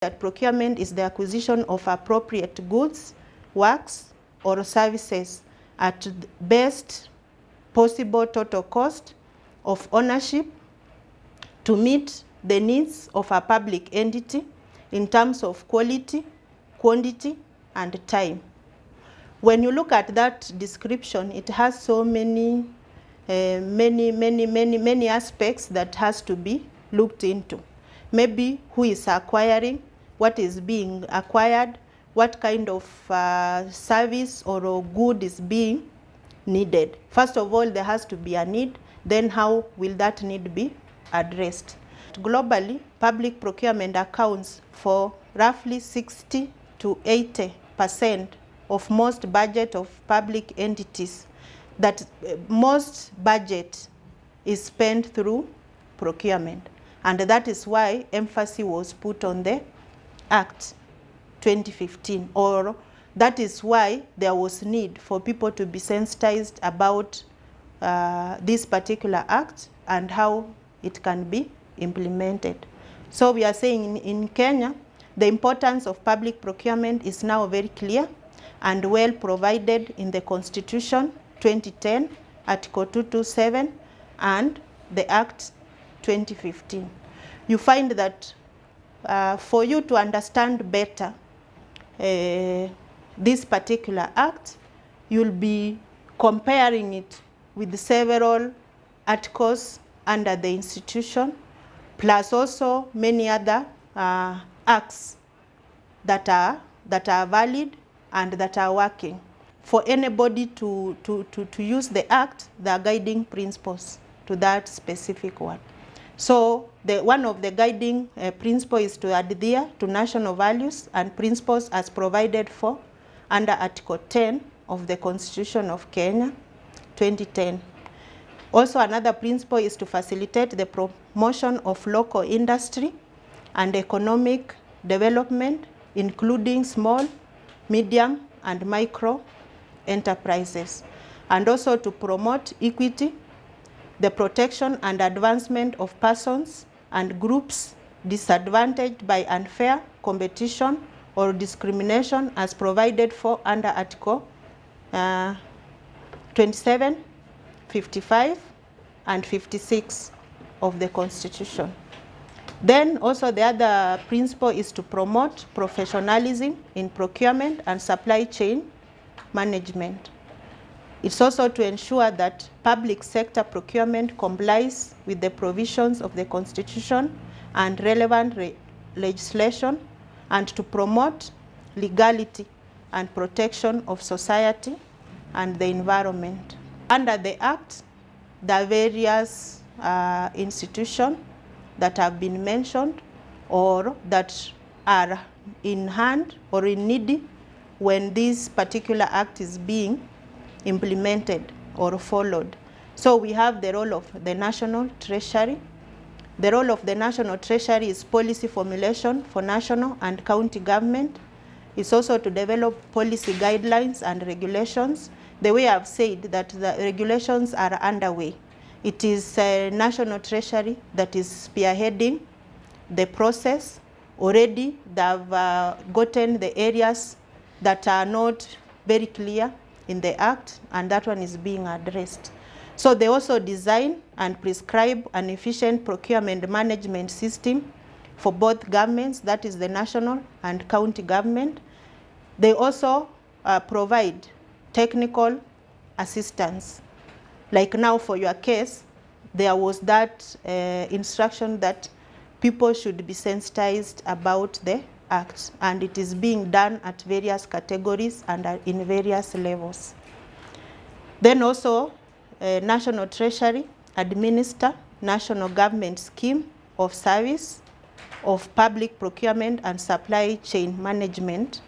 that procurement is the acquisition of appropriate goods, works, or services at the best possible total cost of ownership to meet the needs of a public entity in terms of quality, quantity, and time. When you look at that description, it has so many aspects that has to be looked into. Maybe who is acquiring, what is being acquired, what kind of service or good is being needed. First of all, there has to be a need, then how will that need be addressed? Globally, public procurement accounts for roughly 60 to 80% of most budget of public entities. That most budget is spent through procurement. And that is why emphasis was put on the Act 2015, or that is why there was need for people to be sensitized about this particular act and how it can be implemented. So we are saying in Kenya, the importance of public procurement is now very clear and well provided in the Constitution 2010, Article 227, and the Act 2015. You find that for you to understand better this particular act, you'll be comparing it with several articles under the institution, plus also many other acts that are valid and that are working. For anybody to use the act, there are guiding principles to that specific one. So one of the guiding principles is to adhere to national values and principles as provided for under Article 10 of the Constitution of Kenya, 2010. Also, another principle is to facilitate the promotion of local industry and economic development, including small, medium, and micro enterprises, and also to promote equity, the protection and advancement of persons and groups disadvantaged by unfair competition or discrimination as provided for under Article 27, 55, and 56 of the Constitution. Then also the other principle is to promote professionalism in procurement and supply chain management. It's also to ensure that public sector procurement complies with the provisions of the Constitution and relevant legislation, and to promote legality and protection of society and the environment. Under the Act, there are various institutions that have been mentioned or that are in hand or in need when this particular act is being implemented or followed. So we have the role of the National Treasury. The role of the National Treasury is policy formulation for national and county government. It's also to develop policy guidelines and regulations. The way I've said that the regulations are underway. It is National Treasury that is spearheading the process. Already they've gotten the areas that are not very clear in the Act, and that one is being addressed. So they also design and prescribe an efficient procurement management system for both governments, that is the national and county government. They also provide technical assistance. Like now for your case, there was that instruction that people should be sensitized about the Act, and it is being done at various categories and in various levels. Then also, National Treasury administer national government scheme of service of public procurement and supply chain management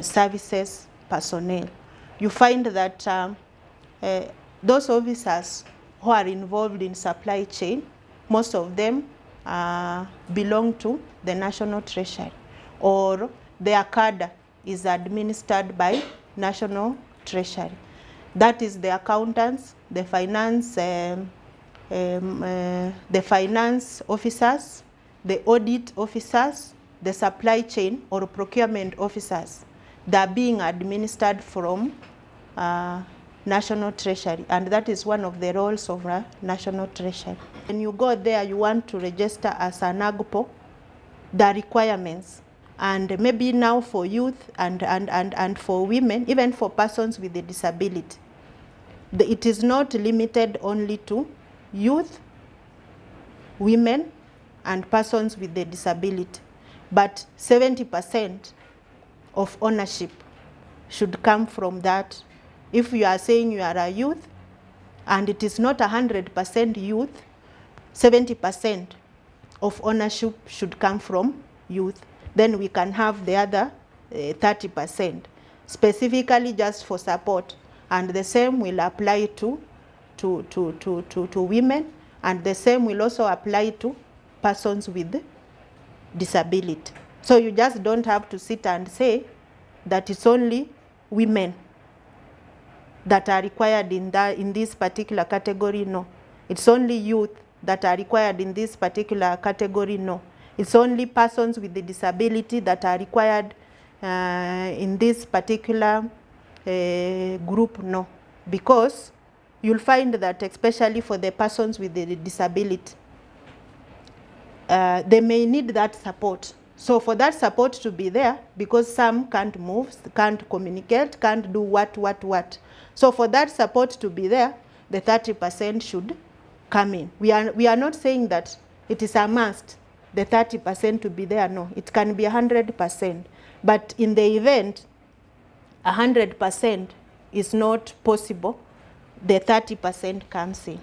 services personnel. You find that those officers who are involved in supply chain, most of them belong to the National Treasury, or their cadre is administered by National Treasury. That is the accountants, the finance officers, the audit officers, the supply chain or procurement officers, they are being administered from National Treasury, and that is one of the roles of National Treasury. When you go there, you want to register as an AGPO, the requirements, and maybe now for youth and for women, even for persons with a disability. It is not limited only to youth, women, and persons with a disability, but 70% of ownership should come from that. If you are saying you are a youth, and it is not 100% youth, 70% of ownership should come from youth. Then we can have the other 30%, specifically just for support. And the same will apply to women, and the same will also apply to persons with disability. So you just don't have to sit and say that it's only women that are required in this particular category. No. It's only youth that are required in this particular category. No. It's only persons with the disability that are required in this particular group. No. Because you'll find that especially for the persons with the disability, they may need that support. So for that support to be there, because some can't move, can't communicate, can't do what. So for that support to be there, the 30% should come in. We are not saying that it is a must, the 30% to be there. No, it can be 100%. But in the event 100% is not possible, the 30% comes in.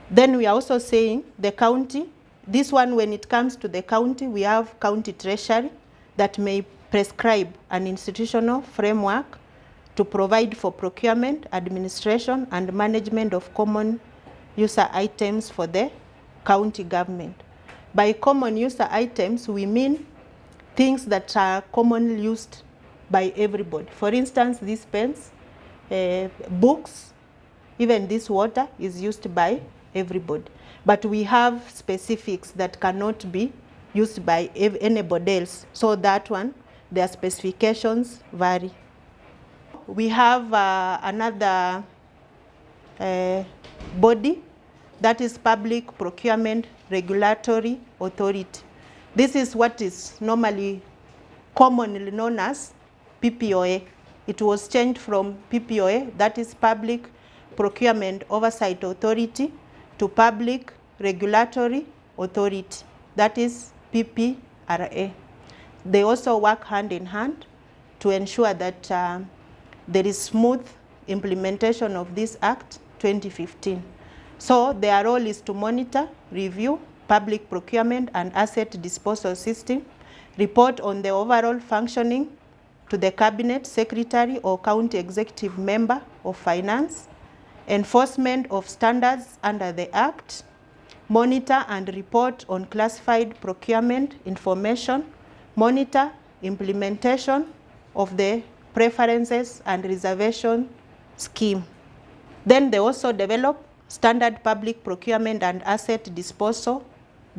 Then we are also saying the county, this one, when it comes to the county, we have county treasury that may prescribe an institutional framework to provide for procurement, administration, and management of common user items for the county government. By common user items, we mean things that are commonly used by everybody. For instance, these pens, books, even this water is used by everybody. But we have specifics that cannot be used by anybody else. So that one, their specifications vary. We have another body, that is Public Procurement Regulatory Authority. This is what is normally commonly known as PPOA. It was changed from PPOA, that is Public Procurement Oversight Authority, to Public Regulatory Authority, that is PPRA. They also work hand in hand to ensure that there is smooth implementation of this Act 2015. So their role is to monitor, review public procurement and asset disposal system, report on the overall functioning to the Cabinet Secretary or County Executive Member of Finance, enforcement of standards under the Act, monitor and report on classified procurement information, monitor implementation of the preferences and reservation scheme. Then they also develop standard public procurement and asset disposal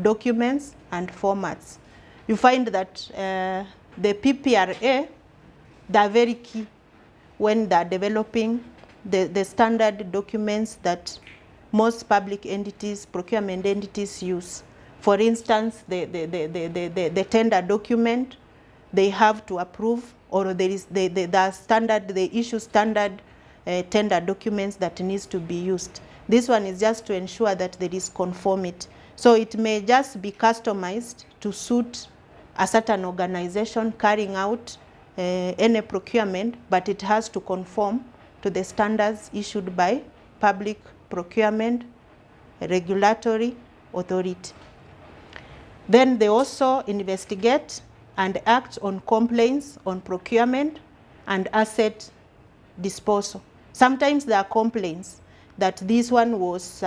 documents and formats. You find that the PPRA, they are very key when they are developing the standard documents that most public entities, procurement entities use. For instance, the tender document, they have to approve, or there is the standard, they issue standard tender documents that needs to be used. This one is just to ensure that there is conformity. So it may just be customized to suit a certain organization carrying out any procurement, but it has to conform to the standards issued by Public Procurement Regulatory Authority. Then they also investigate and act on complaints on procurement and asset disposal. Sometimes there are complaints that this one was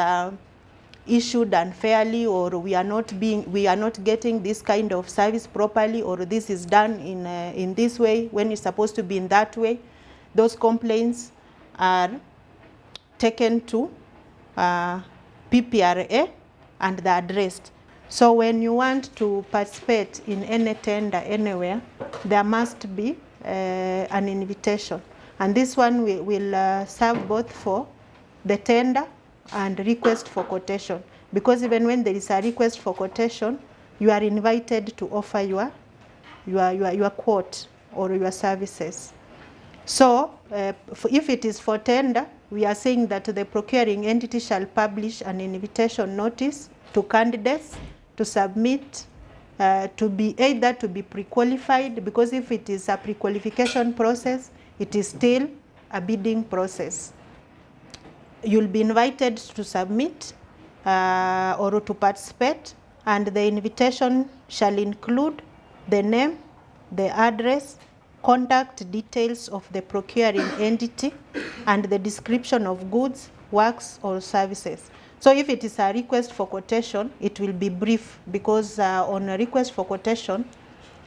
issued unfairly, or we are not getting this kind of service properly, or this is done in this way when it's supposed to be in that way. Those complaints are taken to PPRA and they're addressed. So when you want to participate in any tender anywhere, there must be an invitation. And this one will serve both for the tender and request for quotation. Because even when there is a request for quotation, you are invited to offer your quote or your services. So if it is for tender, we are saying that the procuring entity shall publish an invitation notice to candidates to submit, to be either to be pre-qualified, because if it is a pre-qualification process, it is still a bidding process. You'll be invited to submit or to participate, and the invitation shall include the name, the address, contact details of the procuring entity, and the description of goods, works, or services. So if it is a request for quotation, it will be brief, because on a request for quotation,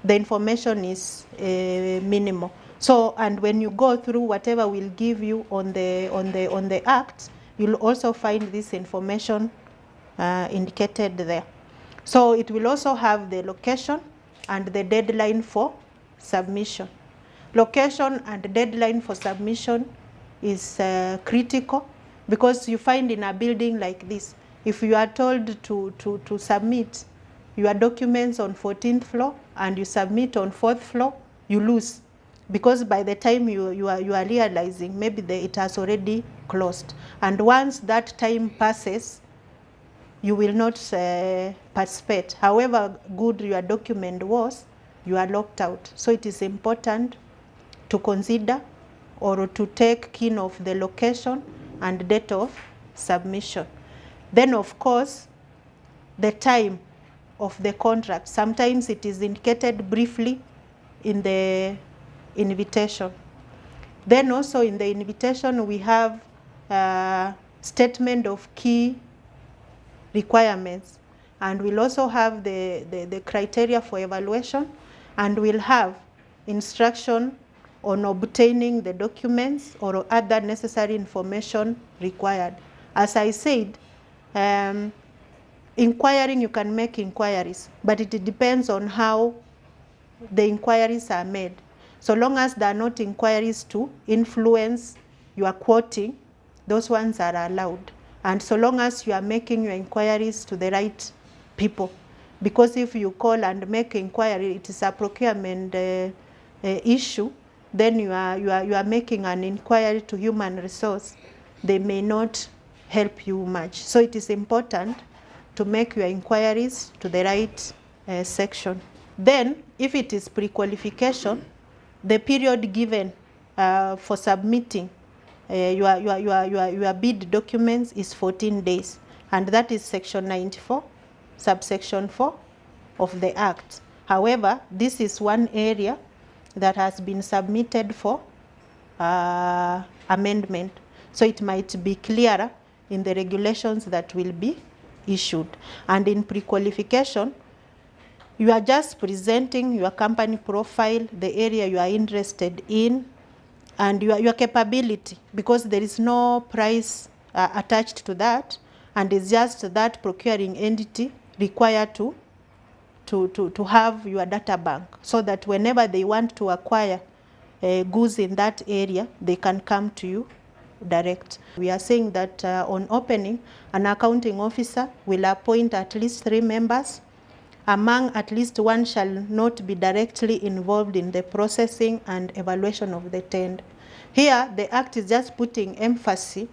the information is minimal. So, and when you go through whatever we'll give you on the act, you'll also find this information indicated there. So it will also have the location and the deadline for submission. Location and deadline for submission is critical, because you find in a building like this, if you are told to submit your documents on 14th floor and you submit on 4th floor, you lose, because by the time you are realizing, maybe it has already closed. And once that time passes, you will not participate. However good your document was, you are locked out. So it is important to consider or to take keen of the location and date of submission. Then of course, the time of the contract. Sometimes it is indicated briefly in the invitation. Then also in the invitation we have a statement of key requirements, and we'll also have the criteria for evaluation, and we'll have instruction on obtaining the documents or other necessary information required. As I said, inquiring, you can make inquiries, but it depends on how the inquiries are made. So long as there are not inquiries to influence your quoting, those ones are allowed. And so long as you are making your inquiries to the right people, because if you call and make inquiry, it is a procurement issue, then you are making an inquiry to human resource, they may not help you much. So it is important to make your inquiries to the right section. Then, if it is pre-qualification, the period given for submitting your bid documents is 14 days, and that is section 94, subsection 4 of the Act. However, this is one area that has been submitted for amendment, so it might be clearer in the regulations that will be issued. And in pre-qualification, you are just presenting your company profile, the area you are interested in, and your capability, because there is no price attached to that, and it's just that procuring entity required to have your data bank, so that whenever they want to acquire goods in that area, they can come to you direct. We are saying that on opening, an accounting officer will appoint at least 3 members. Among at least one shall not be directly involved in the processing and evaluation of the tender. Here, the Act is just putting emphasis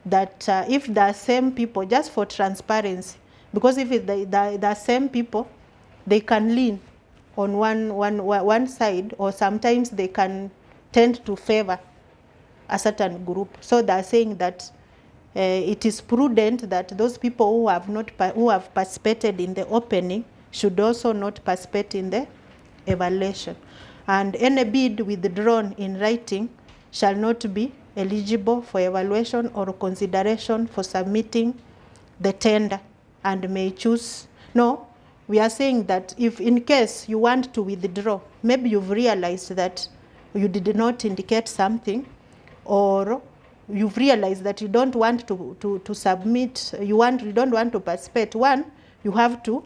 that if the same people, just for transparency, because if the same people, they can lean on one side, or sometimes they can tend to favor a certain group. So they're saying that it is prudent that those people who have participated in the opening should also not participate in the evaluation. And any bid withdrawn in writing shall not be eligible for evaluation or consideration for submitting the tender, and may choose. No, we are saying that if in case you want to withdraw, maybe you've realized that you did not indicate something, or you've realized that you don't want to submit, you don't want to participate. One, you have to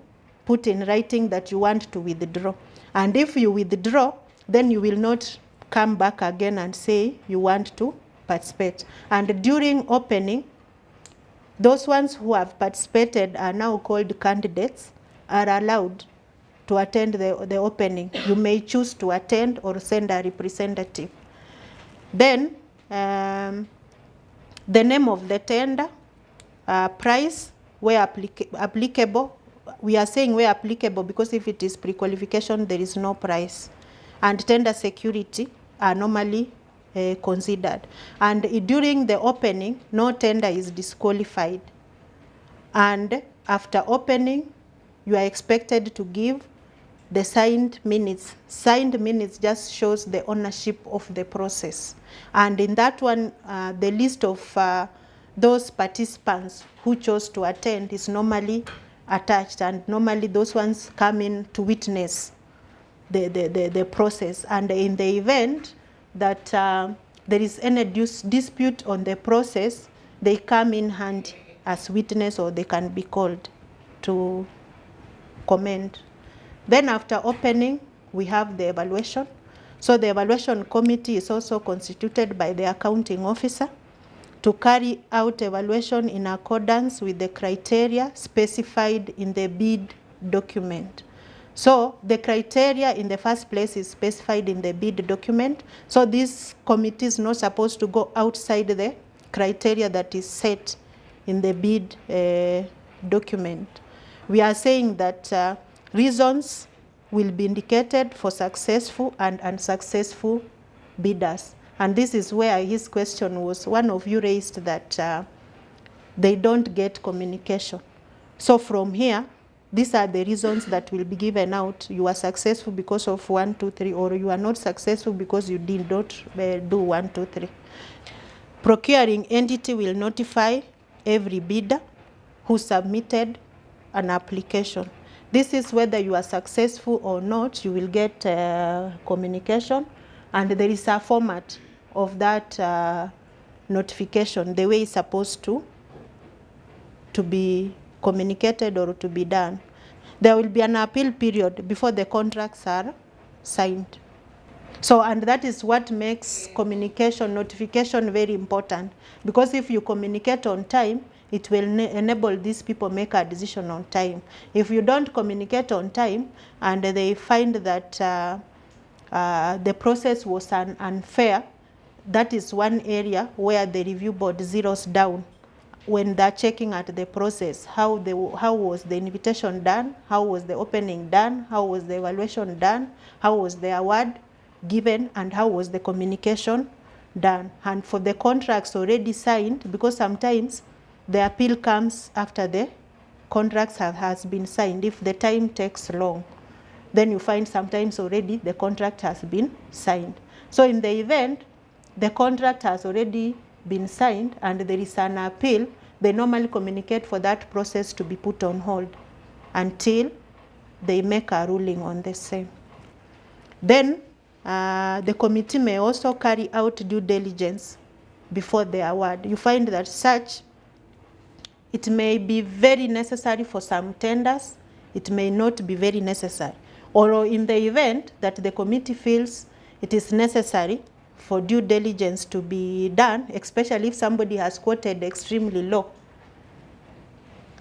put in writing that you want to withdraw. And if you withdraw, then you will not come back again and say you want to participate. And during opening, those ones who have participated are now called candidates, are allowed to attend the opening. You may choose to attend or send a representative. Then the name of the tender, price, where applicable. We are saying where applicable because if it is pre-qualification, there is no price. And tender security are normally considered. And during the opening, no tender is disqualified. And after opening, you are expected to give the signed minutes. Signed minutes just shows the ownership of the process. And in that one, the list of those participants who chose to attend is normally attached, and normally those ones come in to witness the process. And in the event that there is any dispute on the process, they come in handy as witness, or they can be called to comment. Then after opening, we have the evaluation. So the evaluation committee is also constituted by the accounting officer to carry out evaluation in accordance with the criteria specified in the bid document. So the criteria in the first place is specified in the bid document. So this committee is not supposed to go outside the criteria that is set in the bid document. We are saying that reasons will be indicated for successful and unsuccessful bidders. And this is where his question was, one of you raised that they don't get communication. So from here, these are the reasons that will be given out. You are successful because of 1, 2, 3, or you are not successful because you did not do 1, 2, 3. Procuring entity will notify every bidder who submitted an application. This is whether you are successful or not, you will get communication, and there is a format of that notification, the way it's supposed to be communicated or to be done. There will be an appeal period before the contracts are signed. So, and that is what makes communication, notification very important, because if you communicate on time, it will enable these people make a decision on time. If you don't communicate on time and they find that the process was unfair, that is one area where the review board zeroes down when they're checking at the process. How was the invitation done? How was the opening done? How was the evaluation done? How was the award given? And how was the communication done? And for the contracts already signed, because sometimes the appeal comes after the contracts has been signed. If the time takes long, then you find sometimes already the contract has been signed. So in the event the contract has already been signed and there is an appeal, they normally communicate for that process to be put on hold until they make a ruling on the same. Then the committee may also carry out due diligence before the award. You find that such, it may be very necessary for some tenders, it may not be very necessary. Or in the event that the committee feels it is necessary for due diligence to be done, especially if somebody has quoted extremely low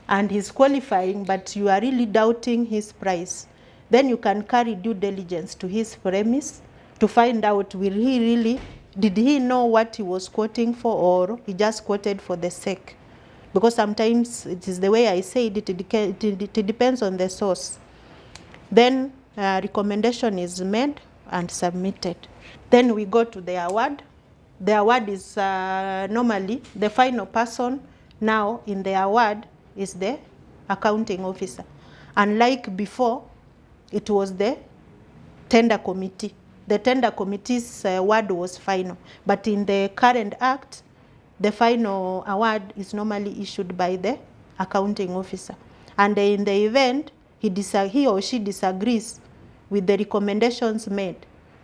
and he's qualifying, but you are really doubting his price, then you can carry due diligence to his premise to find out, did he know what he was quoting for, or he just quoted for the sake? Because sometimes it is the way I said it, it depends on the source. Then recommendation is made and submitted. Then we go to the award. The award is normally the final person now in the award is the accounting officer. Unlike before, it was the tender committee. The tender committee's award was final. But in the current act, the final award is normally issued by the accounting officer. And in the event he or she disagrees with the recommendations made,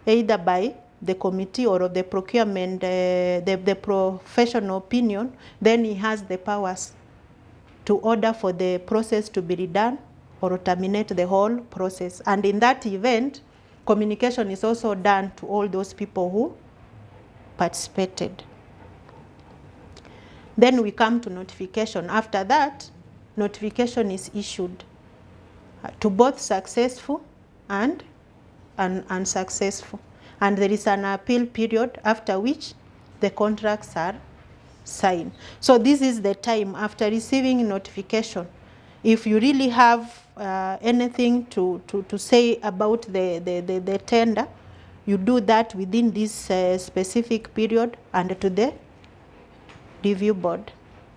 either by the committee or of the procurement, the professional opinion, then he has the powers to order for the process to be redone or terminate the whole process. And in that event, communication is also done to all those people who participated. Then we come to notification. After that, notification is issued to both successful and unsuccessful. And there is an appeal period after which the contracts are signed. So this is the time after receiving notification. If you really have anything to say about the tender, you do that within this specific period and to the review board.